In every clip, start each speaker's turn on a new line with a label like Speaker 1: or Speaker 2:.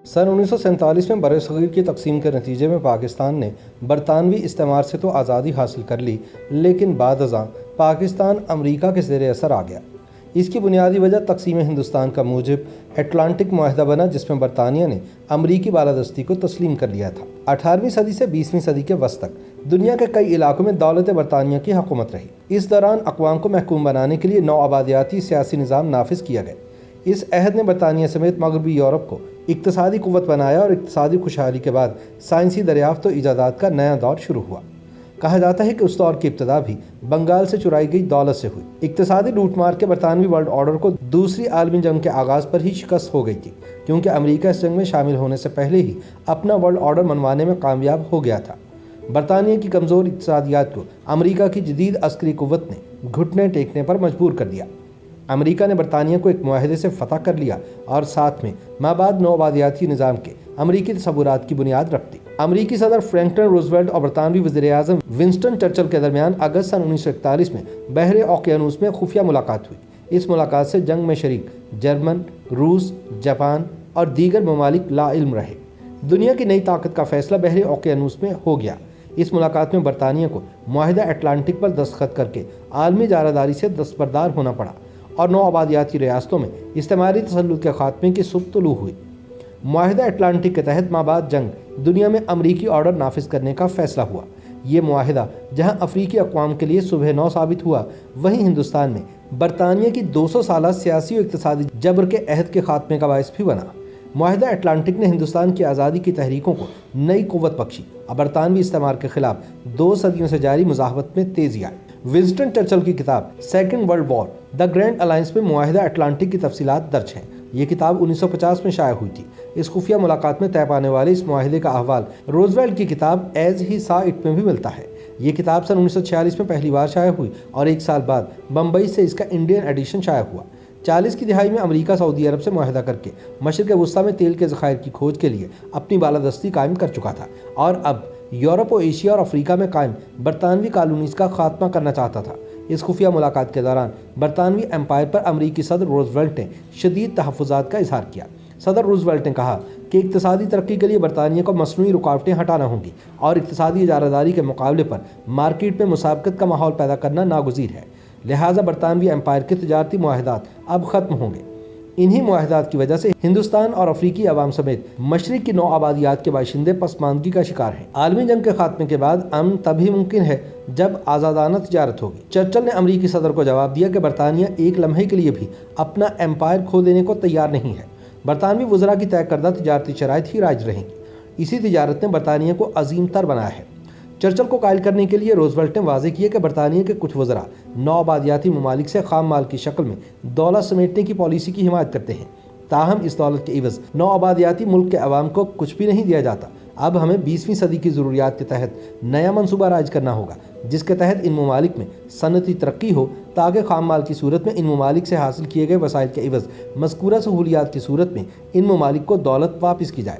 Speaker 1: सन 1947 में बरसग़ीर की तकसीम के नतीजे में पाकिस्तान ने बरतानवी इस्तेमार से तो आज़ादी हासिल कर ली, लेकिन बाद-अज़ां पाकिस्तान अमरीका के ज़ेर असर आ गया। इसकी बुनियादी वजह तकसीम हिंदुस्तान का मूजिब अटलांटिक मुआहदा बना, जिसमें बरतानिया ने अमरीकी बालादस्ती को तस्लीम कर लिया था। 18वीं सदी से 20वीं सदी के वस्त तक दुनिया के कई इलाकों में दौलत बरतानिया की हुकूमत रही। इस दौरान अक़वाम को महकूम बनाने के लिए नौ आबादियाती सियासी निज़ाम नाफिज किया गया। इस अहद ने बरतानिया समेत मगरबी यूरोप को इक़्तिसादी क़ुव्वत बनाया और इक़्तिसादी खुशहाली के बाद साइंसी दरियाफ्त और इजादात का नया दौर शुरू हुआ। कहा जाता है कि उस दौर की इब्तिदा भी बंगाल से चुराई गई दौलत से हुई। इक़्तिसादी लूटमार के बरतानवी वर्ल्ड ऑर्डर को दूसरी आलमी जंग के आगाज़ पर ही शिकस्त हो गई थी, क्योंकि अमरीका इस जंग में शामिल होने से पहले ही अपना वर्ल्ड ऑर्डर मनवाने में कामयाब हो गया था। बरतानिया की कमज़ोर इक़्तिसादियात को अमरीका की जदीद अस्करी क़ुव्वत ने घुटने टेकने पर मजबूर कर दिया। अमरीका ने बरतानिया को एक मुआहदे से फ़तह कर लिया और साथ में माबाद नौ आबादियाती निज़ाम के अमरीकी तसव्वुरात की बुनियाद रख दी। अमरीकी सदर फ्रैंकलिन रूज़वेल्ट और बरतानवी वज़ीर-ए-आज़म विंस्टन चर्चिल के दरमियान अगस्त सन 1941 में बहरे ओकियानूस में खुफिया मुलाकात हुई। इस मुलाकात से जंग में शरीक जर्मन, रूस, जापान और दीगर ममालिक लाइल्म रहे। दुनिया की नई ताकत का फैसला बहरे ओकियानूस में हो गया। इस मुलाकात में बरतानिया को मुआहदा अटलांटिक पर दस्तखत करके आलमी जारादारी से दस्तबरदार होना पड़ा और नौ आबादियाती रियासतों में इस्तेमारी तसल्लुत के खात्मे की सुबह तुलू हुई। मुआहदा अटलांटिक के तहत माबाद जंग दुनिया में अमरीकी ऑर्डर नाफिज करने का फैसला हुआ। ये मुआहदा जहां अफ्रीकी अक़वाम के लिए सुबह नौ साबित हुआ, वहीं हिंदुस्तान में बरतानिया की 200 साला सियासी और इक़्तिसादी जबर के अहद के खात्मे का बाइस भी बना। मुआहदा अटलांटिक ने हिंदुस्तान की आज़ादी की तहरीकों को नई क़ुव्वत बख्शी और बरतानवी इस्तेमार के खिलाफ 2 सदियों से जारी मुज़ाहबत में तेज़ी आई। विंस्टन चर्चिल की किताब second world war the grand alliance में मुआहदा अटलांटिक की तफसीलात दर्ज हैं। ये किताब 1950 में शाया हुई थी। इस खुफिया मुलाकात में तय पाने वाले इस मुआहदे का अहवाल रूज़वेल्ट की किताब एज ही सा इट में भी मिलता है। ये किताब सन 1946 में पहली बार शाया हुई और एक साल बाद बम्बई से इसका इंडियन एडिशन शाया हुआ। 40 की दिहाई में अमरीका सऊदी अरब से मुआहदा करके मशरिक़ वुस्ता में तेल के ज़खायर की खोज के लिए अपनी बालादस्ती कायम कर चुका था और अब यूरोप और एशिया और अफ्रीका में कायम बरतानवी कॉलोनीज़ का खात्मा करना चाहता था। इस खुफिया मुलाकात के दौरान बरतानवी एम्पायर पर अमरीकी सदर रूज़वेल्ट ने शदीद तहफ़्फ़ुज़ात का इज़हार किया। सदर रूज़वेल्ट ने कहा कि इक़्तिसादी तरक्की के लिए बरतानिया को मसनूई रुकावटें हटाना होंगी और इक़्तिसादी इजारादारी के मुकाबले पर मार्केट में मुसाबकत का माहौल पैदा करना नागुज़ीर है। लिहाजा बरतानवी एम्पायर के तिजारती मुआहदात अब ख़त्म होंगे। इन्हीं मुआहदात की वजह से हिंदुस्तान और अफ्रीकी अवाम समेत मशरिक़ की नौ आबादियात के बाशिंदे पसमानदगी का शिकार हैं। आलमी जंग के खात्मे के बाद अमन तभी मुमकिन है जब आज़ादाना तिजारत होगी। चर्चिल ने अमरीकी सदर को जवाब दिया कि बरतानिया एक लम्हे के लिए भी अपना एम्पायर खो देने को तैयार नहीं है। बरतानवी वज़रा की तय करदा तिजारती शराइत ही राज रहेंगी। इसी तिजारत ने बरतानिया को अजीम तर बनाया है। चर्चिल को कायल करने के लिए रूज़वेल्ट ने वाज़ेह किया कि बरतानिया के कुछ वज़रा नौ आबादियाती ममालिक से खाम माल की शक्ल में दौलत समेटने की पॉलिसी की हिमायत करते हैं। ताहम इस दौलत के इवज़ नौ आबादियाती मुल्क के अवाम को कुछ भी नहीं दिया जाता। अब हमें 20वीं सदी की ज़रूरियात के तहत नया मनसूबा राइज करना होगा, जिसके तहत इन ममालिक में सनती तरक्की हो, ताकि खाम माल की सूरत में इन ममालिक से हासिल किए गए वसाइल के इवज़ मज़कूरा सहूलियात की सूरत में इन ममालिक को दौलत वापस की जाए।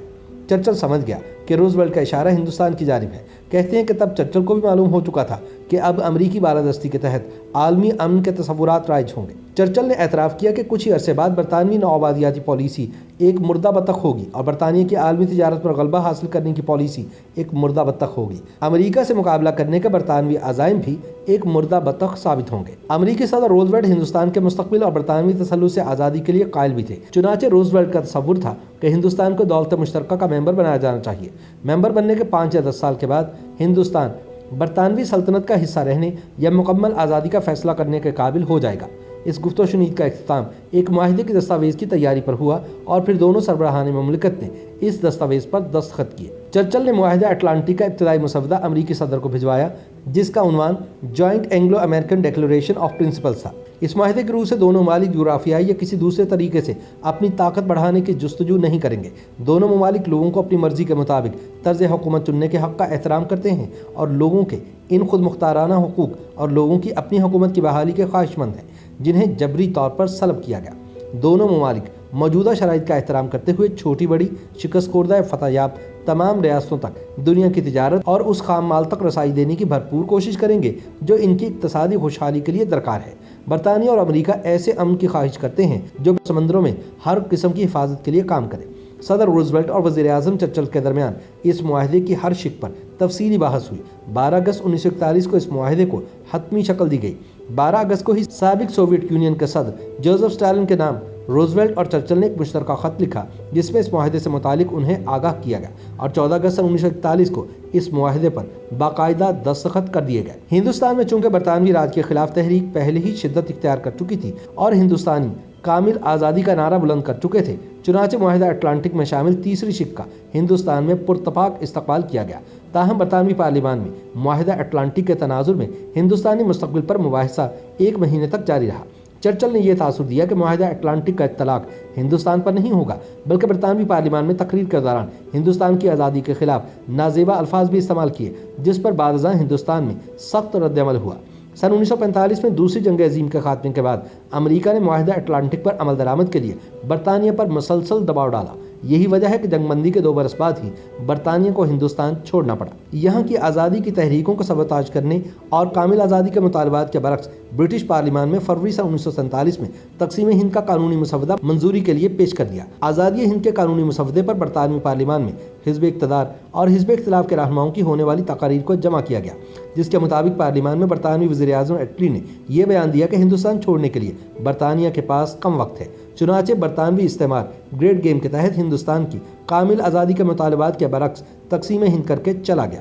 Speaker 1: चर्चिल समझ गया कि रूज़वेल्ट का इशारा हिंदुस्तान की जानिब है। कहते हैं कि तब चर्चिल को भी मालूम हो चुका था कि अब अमरीकी बालादस्ती के तहत आलमी अमन के तसव्वुरात राइज होंगे। चर्चिल ने एतराफ़ किया कि कुछ ही अरसे बाद बरतानवी नौ आबादियाती पॉलिसी एक मुर्दा बतख होगी और बरतानिया की आलमी तिजारत पर गलबा हासिल करने की पॉलिसी एक मुर्दा बतख होगी। अमरीका से मुकाबला करने के बरतानवी अज़ाइम भी एक मुर्दा बतख साबित होंगे। अमरीकी सदर रूज़वेल्ट हिंदुस्तान के मुस्तक़बिल और बरतानवी तसल्लुत से आज़ादी के लिए कायल भी थे। चुनाचे रूज़वेल्ट का तसव्वुर था कि हिंदुस्तान को दौलत मुश्तरका का मेंबर बनाया जाना चाहिए। मेंबर बनने के 5 या 10 साल के बाद हिंदुस्तान बरतानवी सल्तनत का हिस्सा रहने या मुकम्मल आज़ादी का फैसला करने के काबिल हो जाएगा। इस गुफ्तगू-ओ-शुनीद का इख्तिताम एक मुआहदे के दस्तावेज़ की तैयारी पर हुआ और फिर दोनों सरबराहान मुमलिकत ने इस दस्तावेज़ पर दस्तखत किए। चर्चिल ने मुआहदा अटलांटिक का इब्तिदाई मसवदा अमरीकी सदर को भिजवाया, जिसका उन्वान joint Anglo American declaration of principles था। इस मुआहदे के रूह से दोनों ममालिक जुग्राफियाई या किसी दूसरे तरीके से अपनी ताकत बढ़ाने की जुस्तजू नहीं करेंगे। दोनों ममालिक लोगों को अपनी मर्जी के मुताबिक तर्ज हुकूमत चुनने के हक़ का एहतराम करते हैं और लोगों के इन खुद मुख्ताराना हुकूक और लोगों की अपनी हुकूमत की बहाली के ख्वाहिशमंद हैं, जिन्हें जबरी तौर पर सलब किया गया। दोनों ममालिक मौजूदा शराइत का एहतराम करते हुए छोटी बड़ी शिकस्त खुर्दा फ़तहयाब तमाम रियासतों तक दुनिया की तिजारत और उस खाम माल तक रसाई देने की भरपूर कोशिश करेंगे जो इनकी इक़्तिसादी खुशहाली के लिए दरकार है। बरतानिया और अमरीका ऐसे अमन की ख्वाहिश करते हैं जो समंदरों में हर किस्म की हिफाजत के लिए काम करे। صدر روزویلٹ اور وزیر اعظم چرچل کے درمیان اس معاہدے کی ہر شق پر تفصیلی بحث ہوئی۔ 12 اگست 1941 کو اس معاہدے کو حتمی شکل دی گئی۔ 12 اگست کو ہی سابق سوویت یونین کے صدر جوزف اسٹالن کے نام روزویلٹ اور چرچل نے ایک مشترکہ خط لکھا جس میں اس معاہدے سے متعلق انہیں آگاہ کیا گیا، اور 14 اگست 1941 کو اس معاہدے پر باقاعدہ دستخط کر دیے گئے۔ ہندوستان میں چونکہ برطانوی راج کے خلاف تحریک پہلے ہی شدت اختیار کر چکی تھی اور ہندوستانی کامل آزادی کا نعرہ بلند کر چکے تھے، چنانچہ معاہدہ اٹلانٹک میں شامل تیسری شق کا ہندوستان میں پرتپاک استقبال کیا گیا۔ تاہم برطانوی پارلیمان میں معاہدہ اٹلانٹک کے تناظر میں ہندوستانی مستقبل پر مباحثہ 1 مہینے تک جاری رہا۔ چرچل نے یہ تاثر دیا کہ معاہدہ اٹلانٹک کا اطلاق ہندوستان پر نہیں ہوگا، بلکہ برطانوی پارلیمان میں تقریر کے دوران ہندوستان کی آزادی کے خلاف نازیبا الفاظ بھی استعمال کیے، جس پر بعد ازاں ہندوستان میں سخت رد عمل ہوا۔ سن 1945 میں دوسری جنگ عظیم کے خاتمے کے بعد امریکہ نے معاہدہ اٹلانٹک پر عمل درآمد کے لیے برطانیہ پر مسلسل دباؤ ڈالا۔ یہی وجہ ہے کہ جنگ بندی کے 2 برس بعد ہی برطانیہ کو ہندوستان چھوڑنا پڑا۔ یہاں کی آزادی کی تحریکوں کو سبوتاژ کرنے اور کامل آزادی کے مطالبات کے برعکس برٹش پارلیمان میں فروری سن 1947 میں تقسیم ہند کا قانونی مسودہ منظوری کے لیے پیش کر دیا۔ آزادی ہند کے قانونی مسودے پر برطانوی پارلیمان میں حزب اقتدار اور حزب اختلاف کے رہنماؤں کی ہونے والی تقاریر کو جمع کیا گیا، جس کے مطابق پارلیمان میں برطانوی وزیر اعظم ایٹلی نے یہ بیان دیا کہ ہندوستان چھوڑنے کے لیے برطانیہ کے پاس کم وقت ہے۔ چنانچہ برطانوی استعمار گریٹ گیم کے تحت ہندوستان کی کامل آزادی کے مطالبات کے برعکس تقسیم ہند کر کے چلا گیا۔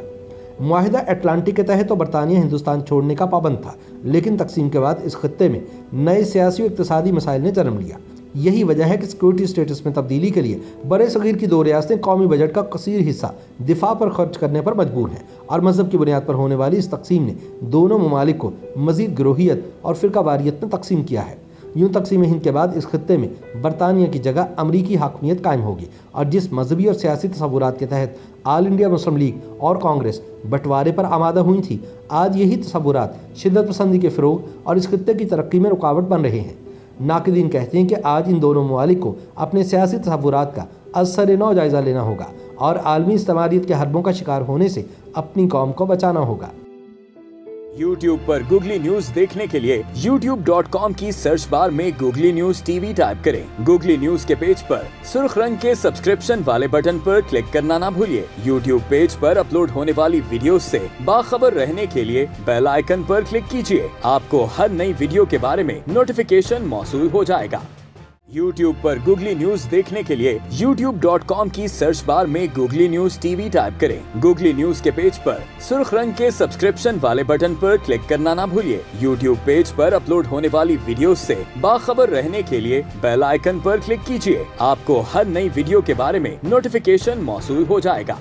Speaker 1: معاہدہ اٹلانٹک کے تحت تو برطانیہ ہندوستان چھوڑنے کا پابند تھا، لیکن تقسیم کے بعد اس خطے میں نئے سیاسی و اقتصادی مسائل نے جنم لیا۔ یہی وجہ ہے کہ سیکورٹی سٹیٹس میں تبدیلی کے لیے برے صغیر کی 2 ریاستیں قومی بجٹ کا کثیر حصہ دفاع پر خرچ کرنے پر مجبور ہیں، اور مذہب کی بنیاد پر ہونے والی اس تقسیم نے دونوں ممالک کو مزید گروہیت اور فرقہ واریت میں تقسیم کیا ہے۔ یوں تقسیم ہند کے بعد اس خطے میں برطانیہ کی جگہ امریکی حاکمیت قائم ہوگی، اور جس مذہبی اور سیاسی تصورات کے تحت آل انڈیا مسلم لیگ اور کانگریس بٹوارے پر آمادہ ہوئی تھی، آج یہی تصورات شدت پسندی کے فروغ اور اس خطے کی ترقی میں رکاوٹ بن رہے ہیں۔ ناقدین کہتے ہیں کہ آج ان دونوں ممالک کو اپنے سیاسی تصورات کا از سر نو جائزہ لینا ہوگا اور عالمی استعماریت کے حربوں کا شکار ہونے سے اپنی قوم کو بچانا ہوگا۔
Speaker 2: YouTube پر گوگلی نیوز دیکھنے کے لیے youtube.com کی سرچ بار میں googly news T V type کریں۔ گوگلی نیوز کے پیج پر سرخ رنگ کے سبسکرپشن والے بٹن پر کلک کرنا نہ بھولیے۔ YouTube پیج پر اپلوڈ ہونے والی ویڈیوز سے باخبر رہنے کے لیے بیل آئیکن پر کلک کیجیے۔ آپ کو ہر نئی ویڈیو کے بارے میں نوٹیفیکیشن موصول ہو جائے گا۔ YouTube پر گوگلی نیوز دیکھنے کے لیے youtube.com کی سرچ بار میں googly news T V type کریں۔ گوگلی نیوز کے پیج پر سرخ رنگ کے سبسکرپشن والے بٹن پر کلک کرنا نہ بھولیے۔ YouTube پیج پر اپلوڈ ہونے والی ویڈیوز سے باخبر رہنے کے لیے بیل آئیکن پر کلک کیجیے۔ آپ کو ہر نئی ویڈیو کے بارے میں نوٹیفیکیشن موصول ہو جائے گا۔